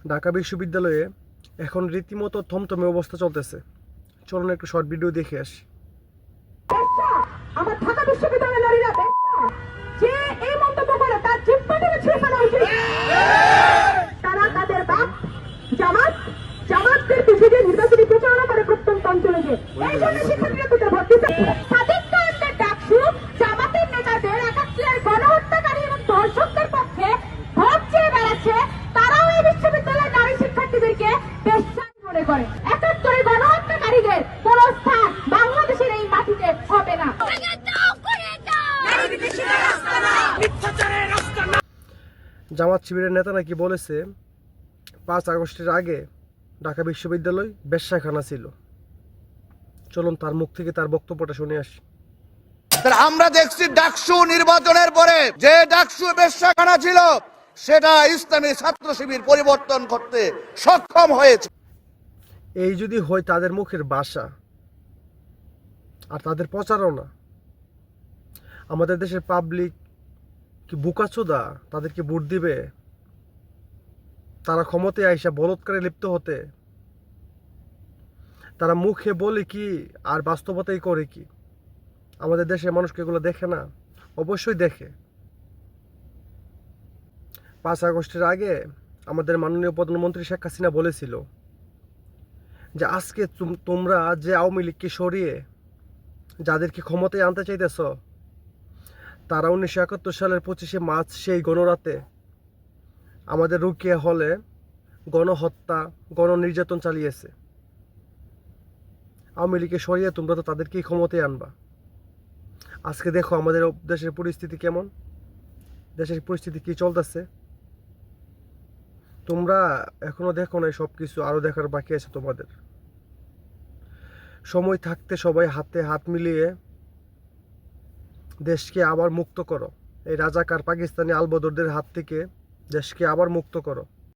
ঢাকা বিশ্ববিদ্যালয়ে এখন রীতিমতো থমথমে অবস্থা চলতেছে। চলুন একটু শর্ট ভিডিও দেখে আসি। আমার ঢাকা বিশ্ববিদ্যালয়ের নারীরা যে এই মন্তব্য করে তার জিহ্বাটাকে ছিঁড়ে ফেলা উচিত। তারা তাদের বাপ জামাতদের পিছিয়ে নির্বাচনী প্রচারণা করে প্রত্যন্ত অঞ্চলে গিয়ে এই জন্য শিক্ষার্থীরা ভর্তি সাদিক কায়েমদের ডাকসু জামাতের নেতাদের একাত্তরের গণহত্যাকারী এবং ধর্ষকদের পক্ষে ভোট চেয়ে বেড়াচ্ছে। তারাও এই বিশ্ববিদ্যালয়ের নারী শিক্ষার্থীদেরকে বেশ্যায় মনে করে। একাত্তরের গণহত্যাকারীদের কোন স্থান বাংলাদেশের এই মাটিতে হবে না। জামাত শিবিরের নেতা নাকি বলেছে 5 আগস্টের আগে ঢাকা বিশ্ববিদ্যালয় বেশ্যাখানা ছিল। চলুন তার মুখ থেকে তার বক্তব্যটা শুনে আসি। আমরা দেখছি ডাকসু নির্বাচনের পরে যে ডাকসু বেশ্যাখানা ছিল সেটা ইসলামী ছাত্র শিবির পরিবর্তন করতে সক্ষম হয়েছে। এই যদি হয় তাদের মুখের ভাষা আর তাদের প্রচারণা, আমাদের দেশের পাবলিক কি বুকাচোদা তাদেরকে ভোট দিবে? তারা ক্ষমতায় আইসা বলৎকারে লিপ্ত হতে? তারা মুখে বলে কি আর বাস্তবতাই করে কি? আমাদের দেশের মানুষকে এগুলো দেখে না? অবশ্যই দেখে। 5 আগস্টের আগে আমাদের মাননীয় প্রধানমন্ত্রী শেখ হাসিনা বলেছিল যে আজকে তোমরা যে আওয়ামী লীগকে সরিয়ে যাদেরকে ক্ষমতায় আনতে চাইতেছ, তারা 1971 সালের 25শে মার্চ সেই গণরাতে আমাদের রুকিয়া হলে গণহত্যা গণনির্যাতন চালিয়েছে। আওয়ামী লীগকে সরিয়ে তোমরা তো তাদেরকেই ক্ষমতায় আনবা। আজকে দেখো আমাদের দেশের পরিস্থিতি কেমন, দেশের পরিস্থিতি কি চলতেছে। তোমরা এখনো দেখো না, সব কিছু আরো দেখার বাকি আছে তোমাদের। সময় থাকতে সবাই হাতে হাত মিলিয়ে দেশকে আবার মুক্ত করো। এই রাজাকার পাকিস্তানি আলবদরদের হাত থেকে দেশকে আবার মুক্ত করো।